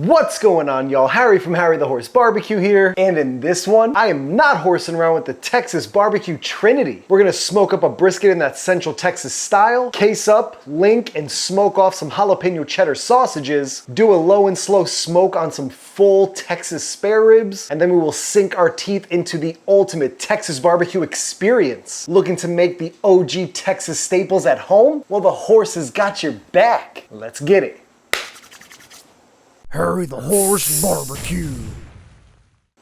What's going on, y'all? Harry from Harry the Horse Barbecue here, and in this one, I am not horsing around with the Texas BBQ Trinity. We're gonna smoke up a brisket in that Central Texas style, case up, link, and smoke off some jalapeno cheddar sausages, do a low and slow smoke on some full Texas spare ribs, and then we will sink our teeth into the ultimate Texas barbecue experience. Looking to make the OG Texas staples at home? Well, the horse has got your back. Let's get it. Harry the Horse Barbecue.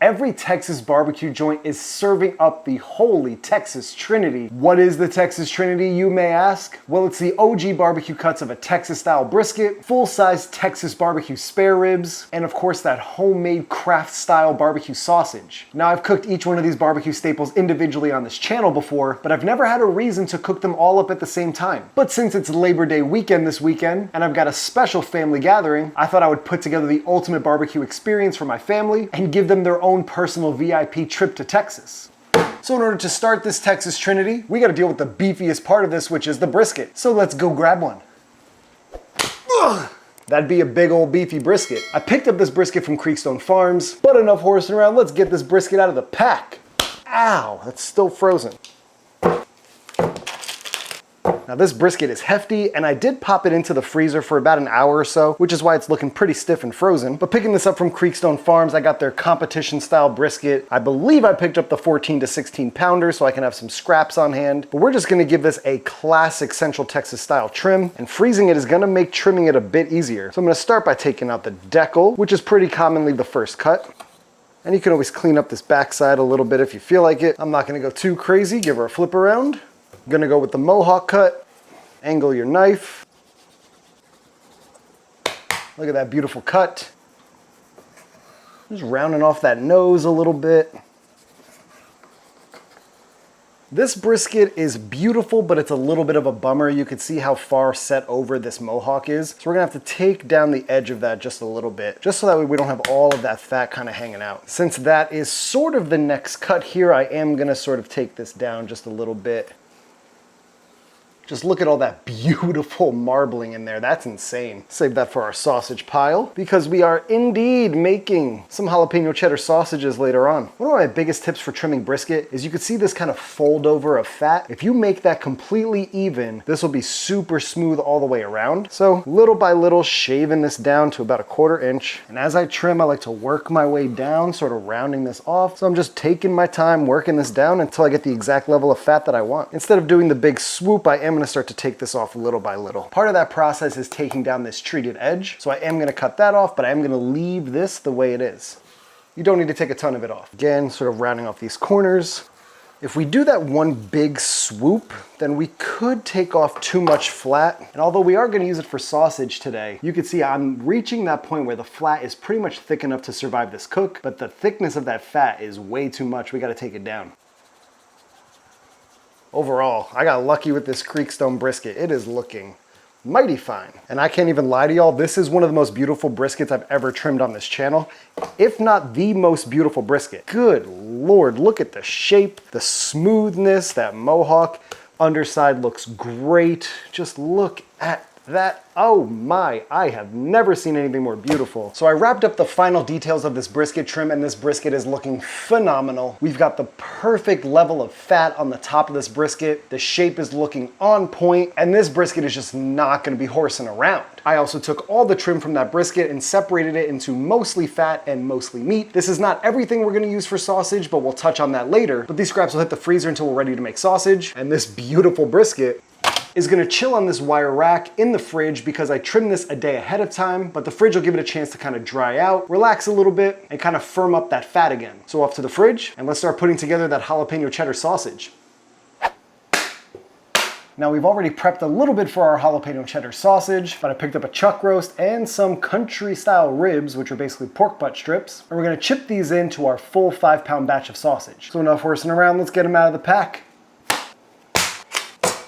Every Texas barbecue joint is serving up the holy Texas Trinity. What is the Texas Trinity, you may ask? Well, it's the OG barbecue cuts of a Texas-style brisket, full-size Texas barbecue spare ribs, and of course that homemade craft-style barbecue sausage. Now, I've cooked each one of these barbecue staples individually on this channel before, but I've never had a reason to cook them all up at the same time. But since it's Labor Day weekend this weekend, and I've got a special family gathering, I thought I would put together the ultimate barbecue experience for my family and give them their own personal VIP trip to Texas. So in order to start this Texas Trinity, we gotta deal with the beefiest part of this, which is the brisket. So let's go grab one. Ugh. That'd be a big old beefy brisket. I picked up this brisket from Creekstone Farms, but enough horsing around, let's get this brisket out of the pack. Ow, that's still frozen. Now this brisket is hefty, and I did pop it into the freezer for about an hour or so, which is why it's looking pretty stiff and frozen. But picking this up from Creekstone Farms, I got their competition style brisket. I believe I picked up the 14 to 16 pounder so I can have some scraps on hand. But we're just gonna give this a classic Central Texas style trim, and freezing it is gonna make trimming it a bit easier. So I'm gonna start by taking out the decal, which is pretty commonly the first cut. And you can always clean up this backside a little bit if you feel like it. I'm not gonna go too crazy, give her a flip around. I'm gonna go with the mohawk cut. Angle your knife. Look at that beautiful cut. Just rounding off that nose a little bit. This brisket is beautiful, but it's a little bit of a bummer. You can see how far set over this mohawk is. So we're gonna have to take down the edge of that just a little bit, just so that way we don't have all of that fat kind of hanging out. Since that is sort of the next cut here, I am gonna sort of take this down just a little bit. Just look at all that beautiful marbling in there. That's insane. Save that for our sausage pile because we are indeed making some jalapeno cheddar sausages later on. One of my biggest tips for trimming brisket is you can see this kind of fold over of fat. If you make that completely even, this will be super smooth all the way around. So little by little, shaving this down to about 1/4 inch. And as I trim, I like to work my way down, sort of rounding this off. So I'm just taking my time, working this down until I get the exact level of fat that I want. Instead of doing the big swoop, I am gonna start to take this off little by little. Part of that process is taking down this treated edge. So I am gonna cut that off, but I am gonna leave this the way it is. You don't need to take a ton of it off. Again, sort of rounding off these corners. If we do that one big swoop, then we could take off too much flat. And although we are gonna use it for sausage today, you can see I'm reaching that point where the flat is pretty much thick enough to survive this cook, but the thickness of that fat is way too much. We gotta take it down. Overall, I got lucky with this Creekstone brisket. It is looking mighty fine. And I can't even lie to y'all, this is one of the most beautiful briskets I've ever trimmed on this channel, if not the most beautiful brisket. Good Lord, look at the shape, the smoothness, that mohawk. Underside looks great. Just look at that. Oh my, I have never seen anything more beautiful. So I wrapped up the final details of this brisket trim, and this brisket is looking phenomenal. We've got the perfect level of fat on the top of this brisket. The shape is looking on point, and this brisket is just not gonna be horsing around. I also took all the trim from that brisket and separated it into mostly fat and mostly meat. This is not everything we're gonna use for sausage, but we'll touch on that later. But these scraps will hit the freezer until we're ready to make sausage, and this beautiful brisket is gonna chill on this wire rack in the fridge because I trimmed this a day ahead of time, but the fridge will give it a chance to kind of dry out, relax a little bit, and kind of firm up that fat again. So off to the fridge, and let's start putting together that jalapeno cheddar sausage. Now we've already prepped a little bit for our jalapeno cheddar sausage, but I picked up a chuck roast and some country style ribs, which are basically pork butt strips. And we're gonna chip these into our full 5-pound batch of sausage. So enough horsing around, let's get them out of the pack.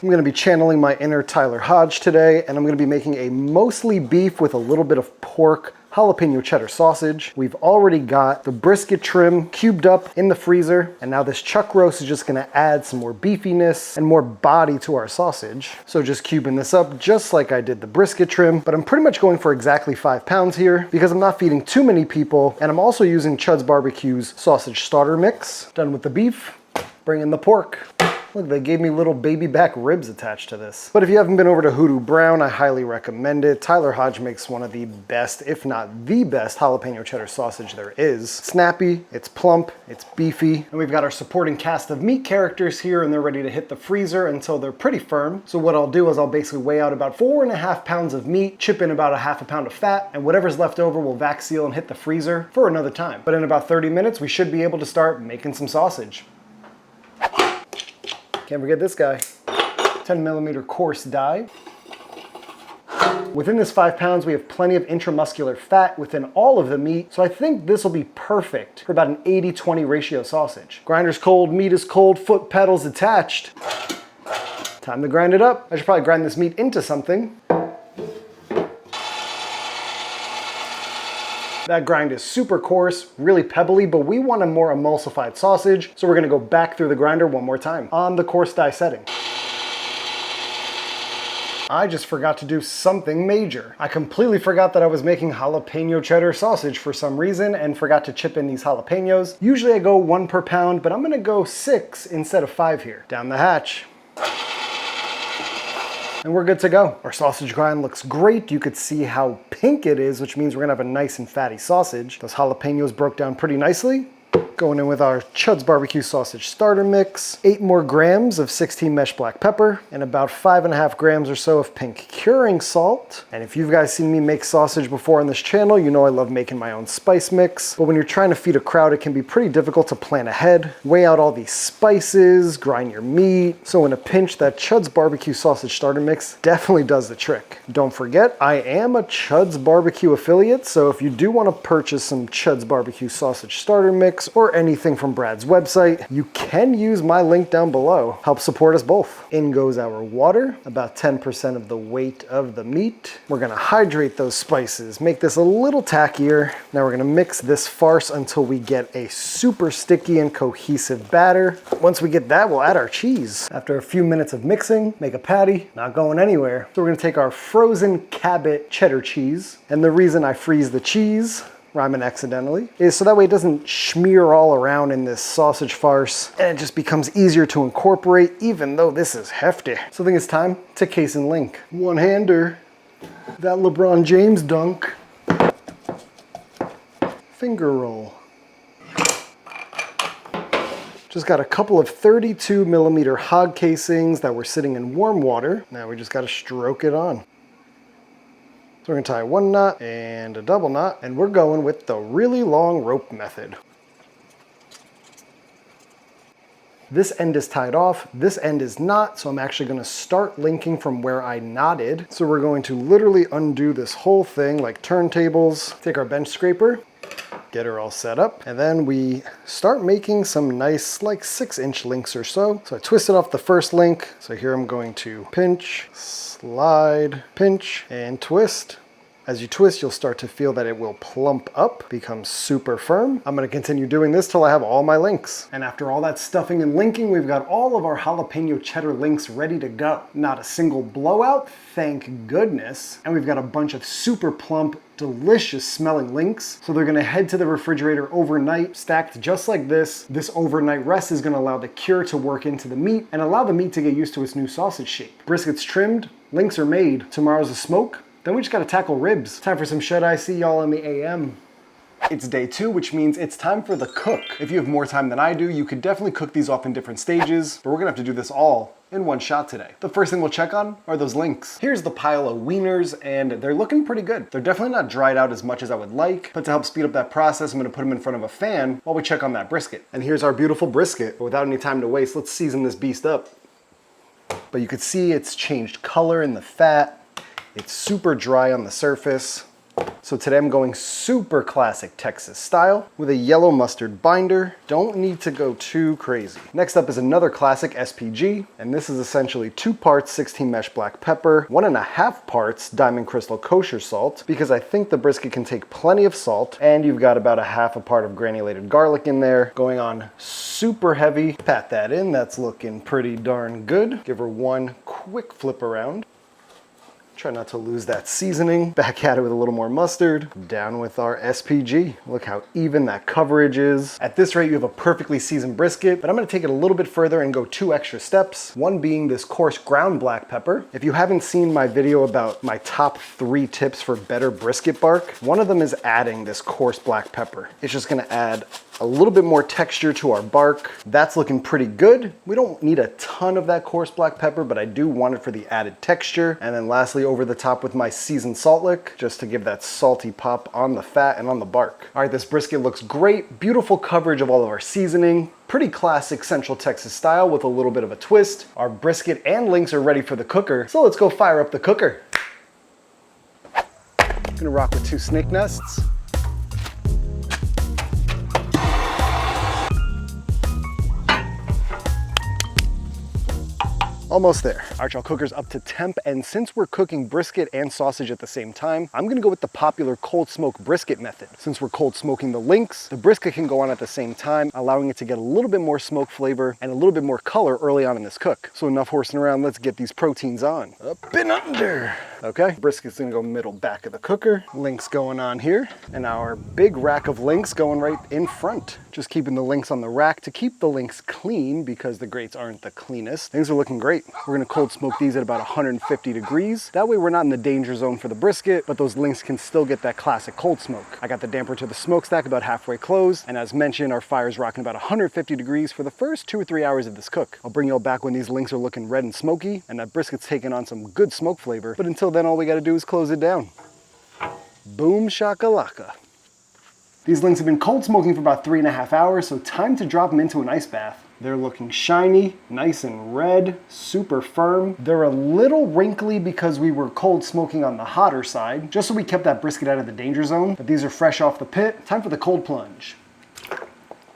I'm gonna be channeling my inner Tyler Hodge today, and I'm gonna be making a mostly beef with a little bit of pork jalapeno cheddar sausage. We've already got the brisket trim cubed up in the freezer, and now this chuck roast is just gonna add some more beefiness and more body to our sausage. So just cubing this up just like I did the brisket trim, but I'm pretty much going for exactly 5 pounds here because I'm not feeding too many people, and I'm also using Chud's BBQ's sausage starter mix. Done with the beef, bring in the pork. Look, they gave me little baby back ribs attached to this. But if you haven't been over to Hoodoo Brown, I highly recommend it. Tyler Hodge makes one of the best, if not the best, jalapeno cheddar sausage there is. Snappy, it's plump, it's beefy, and we've got our supporting cast of meat characters here, and they're ready to hit the freezer until they're pretty firm. So what I'll do is I'll basically weigh out about 4.5 pounds of meat, chip in about 1/2 pound of fat, and whatever's left over will vac seal and hit the freezer for another time. But in about 30 minutes, we should be able to start making some sausage. Can't forget this guy, 10mm coarse die. Within this 5 pounds, we have plenty of intramuscular fat within all of the meat, so I think this will be perfect for about an 80-20 ratio sausage. Grinder's cold, meat is cold, foot pedals attached. Time to grind it up. I should probably grind this meat into something. That grind is super coarse, really pebbly, but we want a more emulsified sausage, so we're gonna go back through the grinder one more time on the coarse die setting. I just forgot to do something major. I completely forgot that I was making jalapeno cheddar sausage for some reason and forgot to chip in these jalapenos. Usually I go 1 per pound, but I'm gonna go 6 instead of 5 here. Down the hatch. And we're good to go. Our sausage grind looks great. You could see how pink it is, which means we're gonna have a nice and fatty sausage. Those jalapenos broke down pretty nicely. Going in with our Chud's BBQ sausage starter mix, 8 more grams of 16 mesh black pepper, and about 5.5 grams or so of pink curing salt. And if you guys seen me make sausage before on this channel, you know I love making my own spice mix. But when you're trying to feed a crowd, it can be pretty difficult to plan ahead, weigh out all these spices, grind your meat. So in a pinch, that Chud's BBQ sausage starter mix definitely does the trick. Don't forget, I am a Chud's BBQ affiliate, so if you do want to purchase some Chud's BBQ sausage starter mix or anything from Brad's website, you can use my link down below. Help support us both. In goes our water, about 10% of the weight of the meat. We're gonna hydrate those spices, make this a little tackier. Now we're gonna mix this farce until we get a super sticky and cohesive batter. Once we get that, we'll add our cheese. After a few minutes of mixing, make a patty, not going anywhere. So we're gonna take our frozen Cabot cheddar cheese, and the reason I freeze the cheese, rhyming accidentally, is so that way it doesn't smear all around in this sausage farce and it just becomes easier to incorporate, even though this is hefty. So I think it's time to case and link. One-hander, that LeBron James dunk, finger roll. Just got a couple of 32mm hog casings that were sitting in warm water. Now we just gotta stroke it on. So we're gonna tie 1 knot and a double knot, and we're going with the really long rope method. This end is tied off, this end is not, so I'm actually gonna start linking from where I knotted. So we're going to literally undo this whole thing like turntables. Take our bench scraper, get her all set up, and then we start making some nice like 6-inch links or so. So I twisted off the first link, so here I'm going to pinch, slide, pinch, and twist. As you twist, you'll start to feel that it will plump up, become super firm. I'm gonna continue doing this till I have all my links. And after all that stuffing and linking, we've got all of our jalapeno cheddar links ready to go. Not a single blowout, thank goodness. And we've got a bunch of super plump, delicious smelling links. So they're gonna head to the refrigerator overnight, stacked just like this. This overnight rest is gonna allow the cure to work into the meat and allow the meat to get used to its new sausage shape. Brisket's trimmed, links are made. Tomorrow's a smoke. Then we just gotta tackle ribs. Time for some shut-eye. See y'all in the AM. It's day 2, which means it's time for the cook. If you have more time than I do, you could definitely cook these off in different stages, but we're gonna have to do this all in one shot today. The first thing we'll check on are those links. Here's the pile of wieners, and they're looking pretty good. They're definitely not dried out as much as I would like, but to help speed up that process, I'm gonna put them in front of a fan while we check on that brisket. And here's our beautiful brisket. But without any time to waste, let's season this beast up. But you could see it's changed color in the fat. It's super dry on the surface. So today I'm going super classic Texas style with a yellow mustard binder. Don't need to go too crazy. Next up is another classic SPG, and this is essentially 2 parts 16 mesh black pepper, 1.5 parts diamond crystal kosher salt, because I think the brisket can take plenty of salt, and you've got about 1/2 part of granulated garlic in there. Going on super heavy. Pat that in, that's looking pretty darn good. Give her one quick flip around. Try not to lose that seasoning. Back at it with a little more mustard. Down with our SPG. Look how even that coverage is. At this rate, you have a perfectly seasoned brisket, but I'm gonna take it a little bit further and go 2 extra steps. One being this coarse ground black pepper. If you haven't seen my video about my top 3 tips for better brisket bark, one of them is adding this coarse black pepper. It's just gonna add a little bit more texture to our bark. That's looking pretty good. We don't need a ton of that coarse black pepper, but I do want it for the added texture. And then lastly, over the top with my seasoned salt lick, just to give that salty pop on the fat and on the bark. All right, this brisket looks great. Beautiful coverage of all of our seasoning. Pretty classic Central Texas style with a little bit of a twist. Our brisket and links are ready for the cooker, so let's go fire up the cooker. Gonna rock with 2 snake nests. Almost there. All right, y'all, cooker's up to temp, and since we're cooking brisket and sausage at the same time, I'm gonna go with the popular cold smoke brisket method. Since we're cold smoking the links, the brisket can go on at the same time, allowing it to get a little bit more smoke flavor and a little bit more color early on in this cook. So enough horsing around, let's get these proteins on. Up and under. Okay, brisket's gonna go middle back of the cooker. Links going on here, and our big rack of links going right in front. Just keeping the links on the rack to keep the links clean because the grates aren't the cleanest. Things are looking great. We're gonna cold smoke these at about 150 degrees. That way we're not in the danger zone for the brisket, but those links can still get that classic cold smoke. I got the damper to the smokestack about halfway closed, and as mentioned, our fire's rocking about 150 degrees for the first 2 or 3 hours of this cook. I'll bring you all back when these links are looking red and smoky, and that brisket's taking on some good smoke flavor, but until then, all we gotta do is close it down. Boom shakalaka. These links have been cold smoking for about 3.5 hours, so time to drop them into an ice bath. They're looking shiny, nice and red, super firm. They're a little wrinkly because we were cold smoking on the hotter side, just so we kept that brisket out of the danger zone. But these are fresh off the pit. Time for the cold plunge.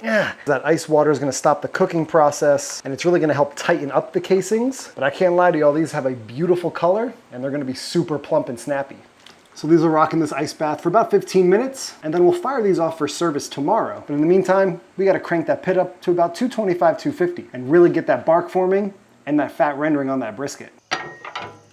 Yeah, that ice water is gonna stop the cooking process, and it's really gonna help tighten up the casings. But I can't lie to y'all, these have a beautiful color, and they're gonna be super plump and snappy. So these will rock in this ice bath for about 15 minutes, and then we'll fire these off for service tomorrow. But in the meantime, we gotta crank that pit up to about 225, 250, and really get that bark forming and that fat rendering on that brisket.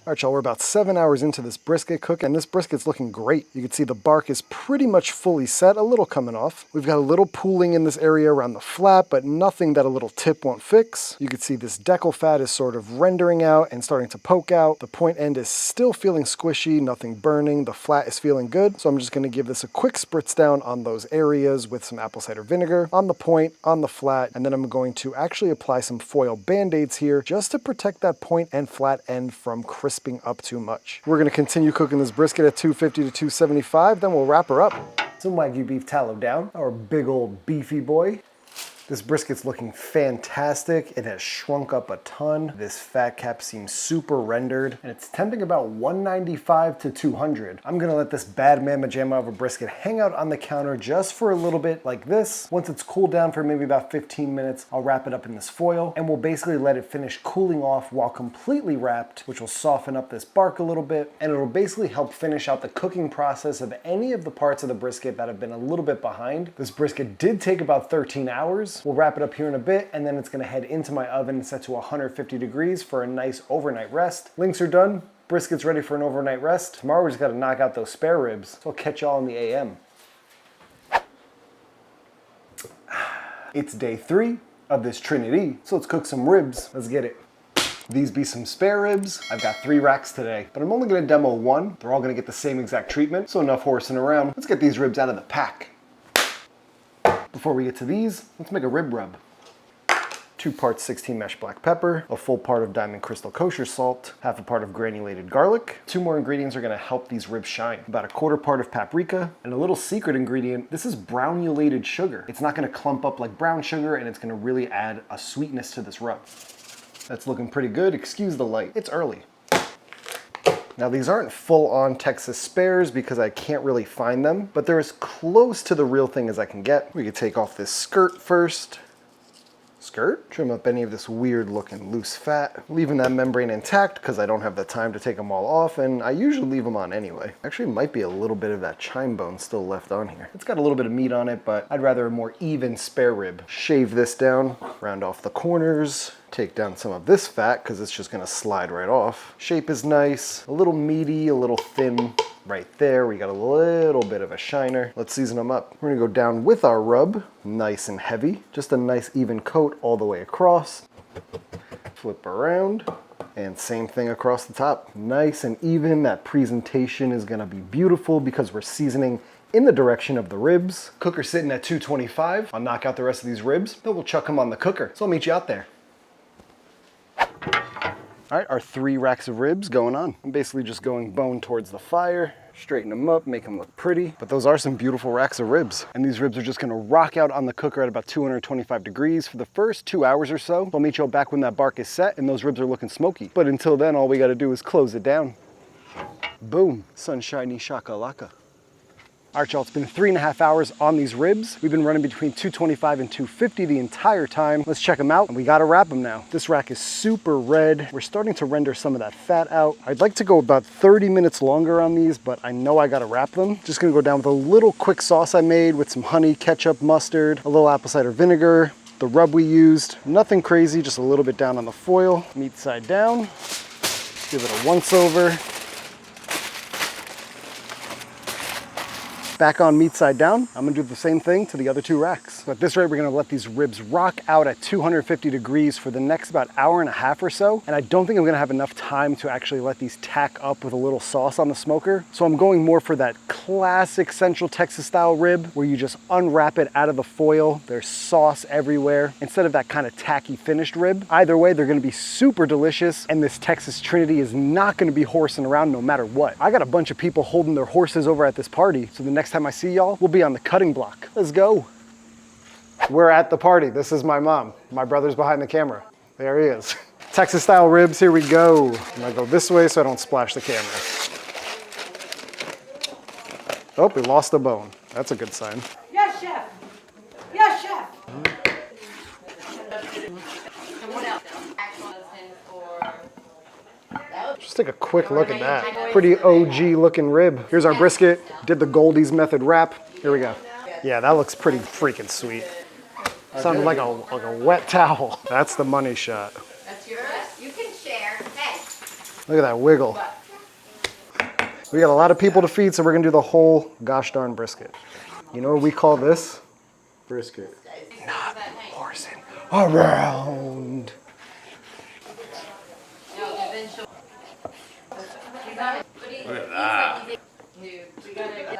All right, y'all, we're about 7 hours into this brisket cook, and this brisket's looking great. You can see the bark is pretty much fully set, a little coming off. We've got a little pooling in this area around the flat, but nothing that a little tip won't fix. You can see this decal fat is sort of rendering out and starting to poke out. The point end is still feeling squishy, nothing burning. The flat is feeling good, so I'm just gonna give this a quick spritz down on those areas with some apple cider vinegar, on the point, on the flat, and then I'm going to actually apply some foil band-aids here just to protect that point and flat end from crisping up too much. We're gonna continue cooking this brisket at 250 to 275, then we'll wrap her up. Some Wagyu beef tallow down, our big old beefy boy. This brisket's looking fantastic. It has shrunk up a ton. This fat cap seems super rendered, and it's temping about 195 to 200. I'm gonna let this bad mamma jamma of a brisket hang out on the counter just for a little bit like this. Once it's cooled down for maybe about 15 minutes, I'll wrap it up in this foil, and we'll basically let it finish cooling off while completely wrapped, which will soften up this bark a little bit, and it'll basically help finish out the cooking process of any of the parts of the brisket that have been a little bit behind. This brisket did take about 13 hours. We'll wrap it up here in a bit, and then it's gonna head into my oven set to 150 degrees for a nice overnight rest. Links are done, brisket's ready for an overnight rest. Tomorrow we just gotta knock out those spare ribs, so I'll catch y'all in the AM. It's day 3 of this Trinity, so let's cook some ribs. Let's get it. These be some spare ribs. I've got 3 racks today, but I'm only gonna demo 1. They're all gonna get the same exact treatment, so enough horsing around. Let's get these ribs out of the pack. Before we get to these, let's make a rib rub. 2 parts 16 mesh black pepper, a full part of diamond crystal kosher salt, half a part of granulated garlic. 2 more ingredients are gonna help these ribs shine. About a 1/4 part of paprika, and a little secret ingredient, this is granulated sugar. It's not gonna clump up like brown sugar, and it's gonna really add a sweetness to this rub. That's looking pretty good. Excuse the light, it's early. Now these aren't full-on Texas spares because I can't really find them, but they're as close to the real thing as I can get. We could take off this skirt first. Skirt, trim up any of this weird looking loose fat, leaving that membrane intact because I don't have the time to take them all off, and I usually leave them on anyway. Actually, might be a little bit of that chine bone still left on here. It's got a little bit of meat on it, but I'd rather a more even spare rib. Shave this down, round off the corners, take down some of this fat because it's just gonna slide right off. Shape is nice, a little meaty, a little thin. Right there, we got a little bit of a shiner. Let's season them up. We're gonna go down with our rub, nice and heavy. Just a nice even coat all the way across. Flip around, and same thing across the top. Nice and even, that presentation is gonna be beautiful because we're seasoning in the direction of the ribs. Cooker sitting at 225. I'll knock out the rest of these ribs, then we'll chuck them on the cooker. So I'll meet you out there. All right, our 3 racks of ribs going on. I'm basically just going bone towards the fire, straighten them up, make them look pretty. But those are some beautiful racks of ribs. And these ribs are just gonna rock out on the cooker at about 225 degrees for the first 2 hours or so. I'll meet you all back when that bark is set and those ribs are looking smoky. But until then, all we gotta do is close it down. Boom, sunshiny shakalaka. All right, y'all, it's been 3.5 hours on these ribs. We've been running between 225 and 250 the entire time. Let's check them out, and we gotta wrap them now. This rack is super red. We're starting to render some of that fat out. I'd like to go about 30 minutes longer on these, but I know I gotta wrap them. Just gonna go down with a little quick sauce I made with some honey, ketchup, mustard, a little apple cider vinegar, the rub we used. Nothing crazy, just a little bit down on the foil. Meat side down. Give it a once over. Back on meat side down. I'm gonna do the same thing to the other 2 racks. So at this rate, we're gonna let these ribs rock out at 250 degrees for the next about hour and a half or so. And I don't think I'm gonna have enough time to actually let these tack up with a little sauce on the smoker. So I'm going more for that classic Central Texas style rib where you just unwrap it out of the foil. There's sauce everywhere instead of that kind of tacky finished rib. Either way, they're gonna be super delicious, and this Texas Trinity is not gonna be horsing around no matter what. I got a bunch of people holding their horses over at this party, so the next time I see y'all, we'll be on the cutting block. Let's go. We're at the party. This is my mom. My brother's behind the camera. There he is. Texas style ribs, here we go. I'm gonna go this way so I don't splash the camera. Oh, we lost a bone. That's a good sign. Yes, chef. Yes, chef. Just take a quick look at that. Pretty OG looking rib. Here's our brisket. Did the Goldie's method wrap. Here we go. Yeah, that looks pretty freaking sweet. Sounded like a wet towel. That's the money shot. That's yours. You can share. Hey. Look at that wiggle. We got a lot of people to feed, so we're gonna do the whole gosh darn brisket. You know what we call this? Brisket. Not horsing around. Look at that.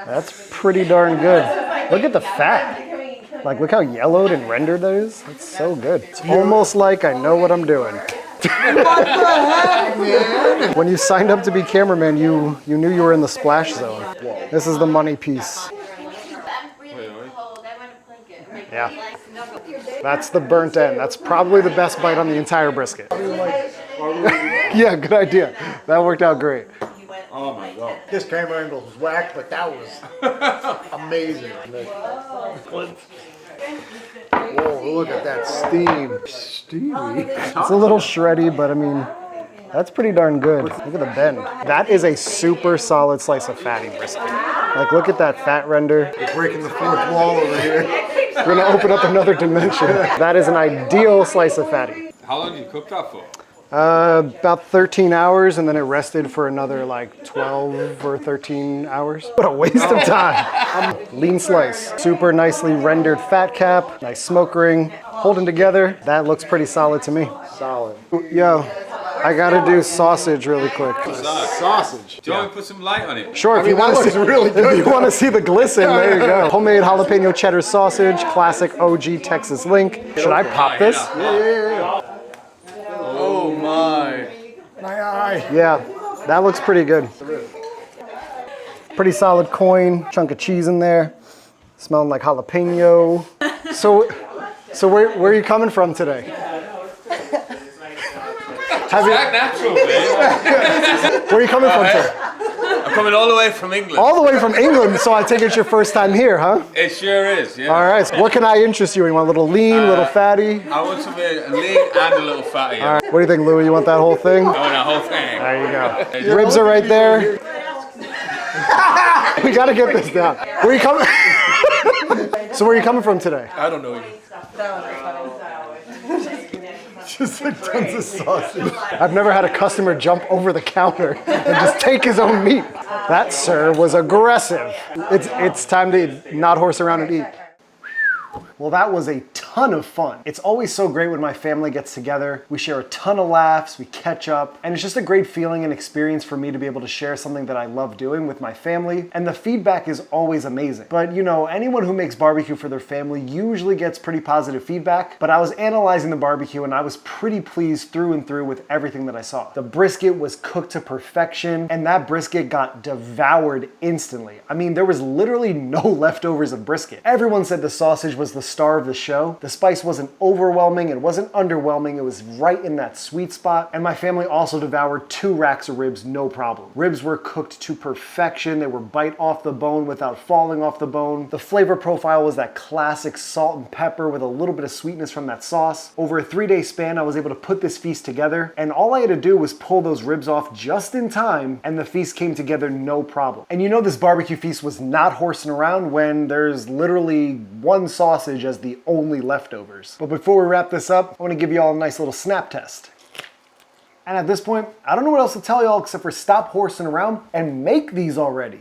That's pretty darn good. Look at the fat. Like, look how yellowed and rendered that is. That's so good. It's almost like I know what I'm doing. What the heck, man? When you signed up to be cameraman, you knew you were in the splash zone. This is the money piece. Yeah. That's the burnt end. That's probably the best bite on the entire brisket. Yeah, good idea. That worked out great. Oh my God. This camera angle was whack, but that was amazing. Whoa, look at that steam. Steamy. It's a little shreddy, but I mean, that's pretty darn good. Look at the bend. That is a super solid slice of fatty brisket. Like, look at that fat render. You're breaking the 4th wall over here. We're gonna open up another dimension. That is an ideal slice of fatty. How long did you cook that for? About 13 hours, and then it rested for another like 12 or 13 hours. What a waste of time. Lean slice, super nicely rendered fat cap, nice smoke ring, holding together. That looks pretty solid to me. Solid. Yo, I gotta do sausage really quick. Sausage. Do you want me to put some light on it? Sure, if you want to see, really good. if you want to see the glisten, there you go. Homemade jalapeno cheddar sausage, classic OG Texas link. Should I pop this? Yeah. Oh my. My eye. Yeah, that looks pretty good. Pretty solid coin, chunk of cheese in there. Smelling like jalapeno. So where are you coming from today? Have you, Act natural, man. where are you coming from, sir? I'm coming all the way from England. All the way from England, so I take it's your first time here, huh? It sure is, yeah. All right, so what can I interest you in? You want a little lean, a little fatty? I want to be a lean and a little fatty. All right. What do you think, Louis? You want that whole thing? I want the whole thing. There you go. Ribs are right there. We gotta get this down. Where are you coming? So where are you coming from today? I don't know you. Just like tons of sausage. I've never had a customer jump over the counter and just take his own meat. That, sir, was aggressive. It's time to not horse around and eat. Well, that was a ton of fun. It's always so great when my family gets together. We share a ton of laughs, we catch up, and it's just a great feeling and experience for me to be able to share something that I love doing with my family, and the feedback is always amazing. But you know, anyone who makes barbecue for their family usually gets pretty positive feedback, but I was analyzing the barbecue and I was pretty pleased through and through with everything that I saw. The brisket was cooked to perfection, and that brisket got devoured instantly. I mean, there was literally no leftovers of brisket. Everyone said the sausage was the star of the show. The spice wasn't overwhelming, it wasn't underwhelming, it was right in that sweet spot. And my family also devoured 2 racks of ribs, no problem. Ribs were cooked to perfection. They were bite off the bone without falling off the bone. The flavor profile was that classic salt and pepper with a little bit of sweetness from that sauce. Over a 3-day span, I was able to put this feast together, and all I had to do was pull those ribs off just in time, and the feast came together no problem. And you know this barbecue feast was not horsing around when there's literally one sausage as the only leftovers. But before we wrap this up, I want to give you all a nice little snap test. And at this point, I don't know what else to tell y'all except for stop horsing around and make these already.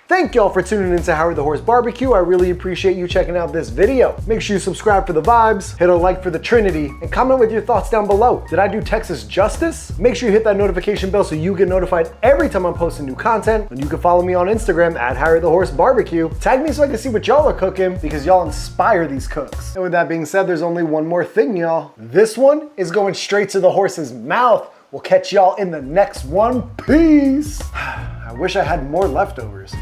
Thank y'all for tuning into Howard the Horse Barbecue. I really appreciate you checking out this video. Make sure you subscribe for the vibes, hit a like for the Trinity, and comment with your thoughts down below. Did I do Texas justice? Make sure you hit that notification bell so you get notified every time I'm posting new content. And you can follow me on Instagram at Howard the Horse Barbecue. Tag me so I can see what y'all are cooking because y'all inspire these cooks. And with that being said, there's only one more thing, y'all. This one is going straight to the horse's mouth. We'll catch y'all in the next one. Peace. I wish I had more leftovers.